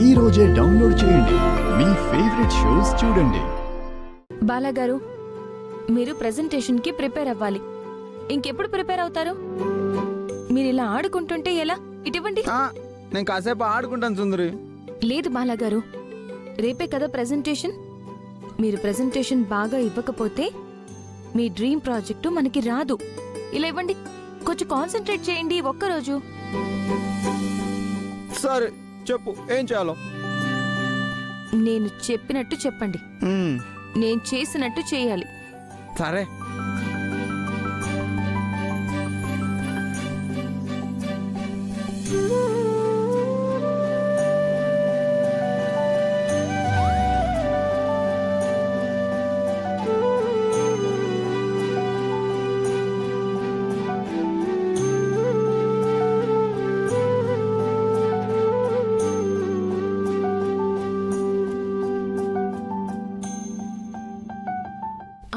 ఈ రోజే డౌన్లోడ్ చేయండి. మీ ఫేవరెట్ షోస్ చూడండి. బాలాగారు, మీరు ప్రెజెంటేషన్కి ప్రిపేర్ అవ్వాలి. ఇంకెప్పుడు ప్రిపేర్ అవుతారు? మీరు ఇలా ఆడుకుంటుంటే ఎలా? ఇటువంటి నేను కాసేపు ఆడుకుంటాను సుందరి. లేదు బాలాగారు, రేపే కదా ప్రెజెంటేషన్. మీరు ప్రెజెంటేషన్ బాగా ఇవ్వకపోతే మీ డ్రీమ్ ప్రాజెక్టు మనకి రాదు. ఇలా ఇవ్వండి, కొంచెం కాన్సన్ట్రేట్ చేయండి ఒక్కరోజు. సరే చెప్పు, ఏం చేయాలో? నేను చెప్పినట్టు చెప్పండి, నేను చేసినట్టు చేయాలి. సరే.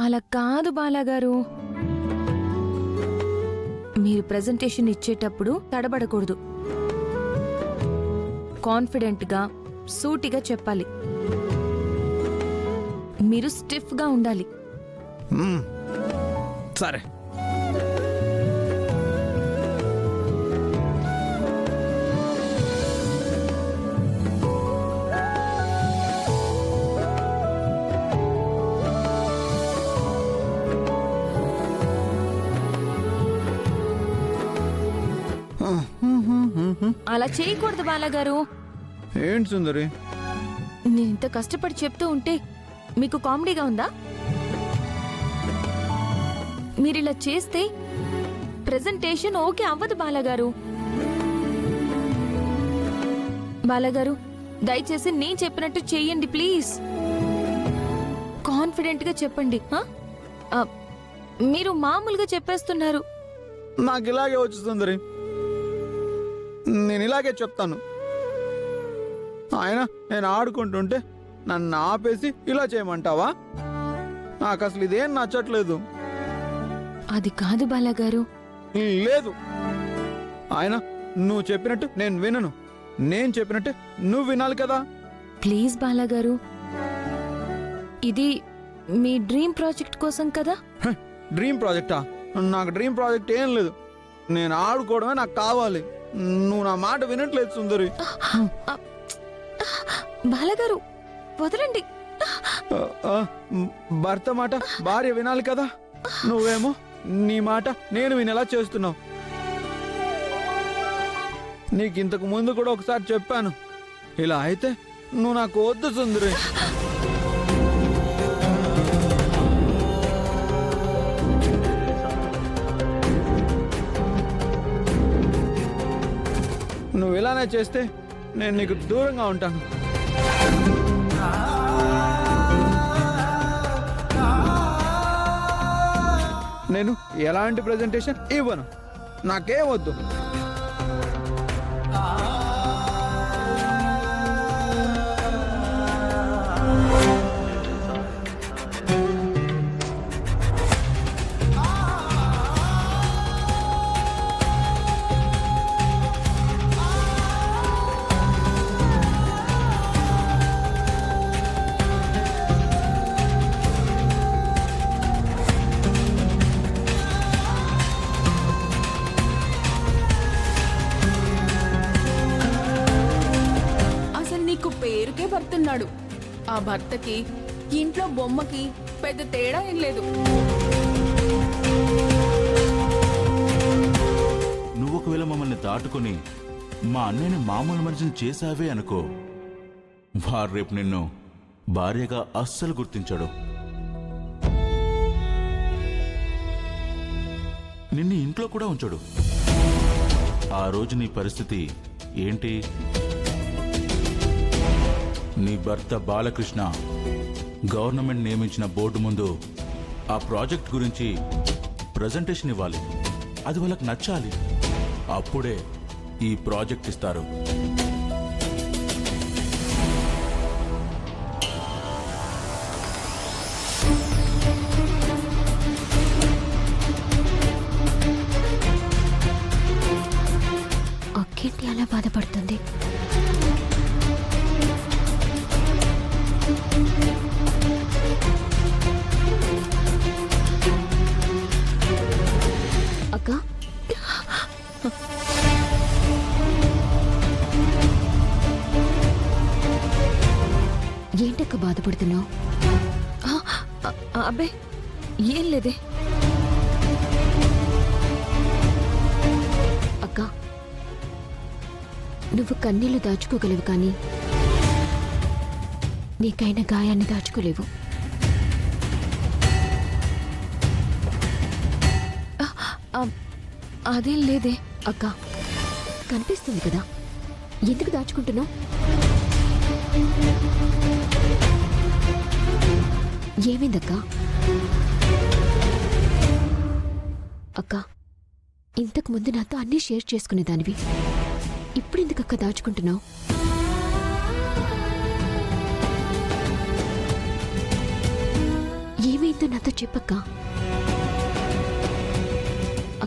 అలా కాదు బాలాగారు, మీరు ప్రెజెంటేషన్ ఇచ్చేటప్పుడు తడబడకూడదు. కాన్ఫిడెంట్గా, సూటిగా చెప్పాలి. మీరు స్టిఫ్గా ఉండాలి. సరే. అలా చేయకూడదు బాలాగారు. ఏంటి సుందరి? నేను ఇంత కష్టపడి చెప్తూ ఉంటే మీకు కామెడీగా ఉందా? మీరిలా చేస్తే ప్రెజెంటేషన్ ఓకే అవ్వదు బాలాగారు. బాలాగారు, దయచేసి నేను చెప్పినట్టు చెయ్యండి ప్లీజ్. కాన్ఫిడెంట్గా చెప్పండి. మీరు మామూలుగా చెప్పేస్తున్నారు. నాకు ఇలాగే వచ్చు సుందరి, నేను ఇలాగే చెప్తాను. ఆయన నేను ఆడుకుంటుంటే నన్ను ఆపేసి ఇలా చేయమంటావా? నాకు అసలు ఇదేం నచ్చట్లేదు. అది కాదు బాలాగారు. లేదు, ఆయన నువ్వు చెప్పినట్టు నేను వినను. నేను చెప్పినట్టు నువ్వు వినాలి కదా. ప్లీజ్ బాలాగారు, ఇది మీ డ్రీమ్ ప్రాజెక్ట్ కోసం కదా. డ్రీమ్ ప్రాజెక్టా? నాకు డ్రీమ్ ప్రాజెక్ట్ ఏం లేదు. నేను ఆడుకోవడమే నాకు కావాలి. నువ్వు నా మాట వినట్లేదు సుందరి. బాలాగారు వదలండి. భర్త మాట భార్య వినాలి కదా. నువ్వేమో నీ మాట నేను వినేలా చేస్తున్నావు. నీకు ఇంతకు ముందు కూడా ఒకసారి చెప్పాను, ఇలా అయితే నువ్వు నాకు వద్దు సుందరి. నువ్వు ఇలానే చేస్తే నేను నీకు దూరంగా ఉంటాను. నేను ఎలాంటి ప్రెజెంటేషన్ ఇవ్వను. నాకేం వద్దు. పేరుకే భర్తున్నాడు. ఆ భర్తకి ఇంట్లో బొమ్మకి పెద్ద తేడా ఏం లేదు. నువ్వు ఒకవేళ మమ్మల్ని దాటుకుని మా అన్నయ్యని మామూలు మనిషిని చేశావే అనుకో, వారు రేపు నిన్ను భార్యగా అస్సలు గుర్తించాడు. నిన్ను ఇంట్లో కూడా ఉంచాడు. ఆ రోజు నీ పరిస్థితి ఏంటి? నీ భర్త బాలకృష్ణ గవర్నమెంట్ నియమించిన బోర్డు ముందు ఆ ప్రాజెక్ట్ గురించి ప్రెజెంటేషన్ ఇవ్వాలి. అది వాళ్ళకి నచ్చాలి. అప్పుడే ఈ ప్రాజెక్ట్ ఇస్తారు. అక్కేంటి అలా బాధపడుతుంది? ఏంటక్క బాధపడుతున్నావు? అబ్బే ఏం లేదే. అక్క, నువ్వు కన్నీళ్లు దాచుకోగలవు కానీ నీకైన గాయాన్ని దాచుకోలేవు. అదేం లేదే. అక్క, కనిపిస్తుంది కదా, ఎందుకు దాచుకుంటున్నావు? ఏమైందక్క? అక్క, ఇంతకు ముందు నాతో అన్నీ షేర్ చేసుకునేదానివి, ఇప్పుడు ఎందుకక్క దాచుకుంటున్నావు? ఏమైందో నాతో చెప్పక్క.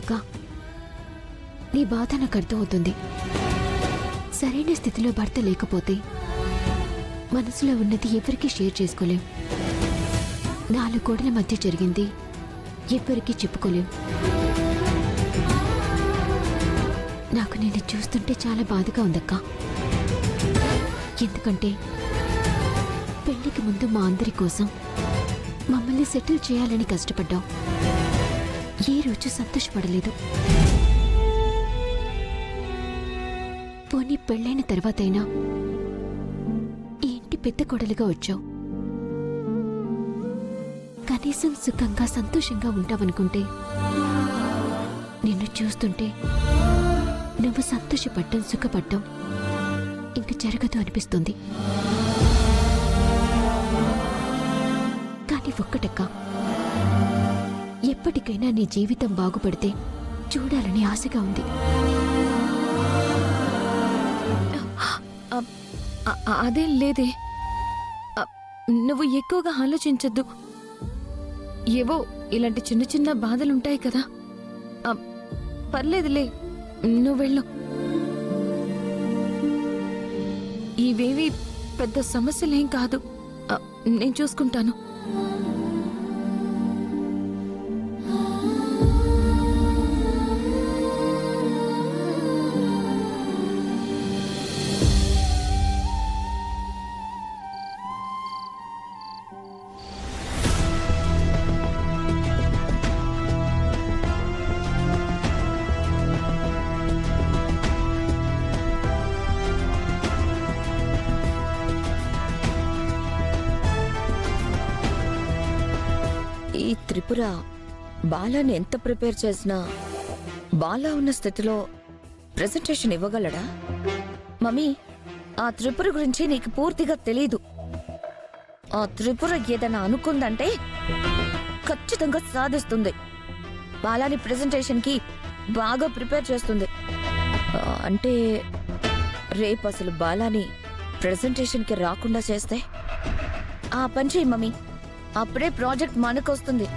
అక్క, నీ బాధ నాకు అర్థమవుతుంది. సరైన స్థితిలో భర్త లేకపోతే మనసులో ఉన్నది ఎవరికీ షేర్ చేసుకోలేం. 4 గోడల మధ్య జరిగింది ఎవరికీ చెప్పుకోలేం. నాకు నేను చూస్తుంటే చాలా బాధగా ఉందక్క. ఎందుకంటే పెళ్లికి ముందు మా అందరి కోసం మమ్మల్ని సెటిల్ చేయాలని కష్టపడ్డావు. ఏ రోజు సంతోషపడలేదు. పోనీ పెళ్ళైన తర్వాతైనా ఈ ఇంటి పెద్ద కొడలుగా వచ్చావు. కనీసం సుఖంగా సంతోషంగా ఉంటావనుకుంటే నిన్ను చూస్తుంటే నువ్వు సంతోషపడ్డం సుఖపడ్డం ఇంక జరగదు అనిపిస్తుంది. కానీ ఒక్కటక్క, ఎప్పటికైనా నీ జీవితం బాగుపడితే చూడాలని ఆశగా ఉంది. అదేం లేదే. నువ్వు ఎక్కువగా ఆలోచించద్దు. ఏవో ఇలాంటి చిన్న చిన్న బాధలుంటాయి కదా. పర్లేదులే, నువ్వు వెళ్ళు. ఇవేవి పెద్ద సమస్యలేం కాదు. నేను చూసుకుంటాను. ఈ త్రిపుర బాలాని ఎంత ప్రిపేర్ చేసినా బాలా ఉన్న స్థితిలో ప్రెజెంటేషన్ ఇవ్వగలడా? మమ్మీ, ఆ త్రిపుర గురించి నీకు పూర్తిగా తెలీదు. ఆ త్రిపుర ఏదైనా అనుకుందంటే ఖచ్చితంగా సాధిస్తుంది. బాలాని ప్రెజెంటేషన్కి బాగా ప్రిపేర్ చేస్తుంది. అంటే రేపు అసలు బాలాని ప్రెజెంటేషన్కి రాకుండా చేస్తే ఆ పని చేయి మమ్మీ, అప్పుడే ప్రాజెక్ట్ మనకొస్తుంది.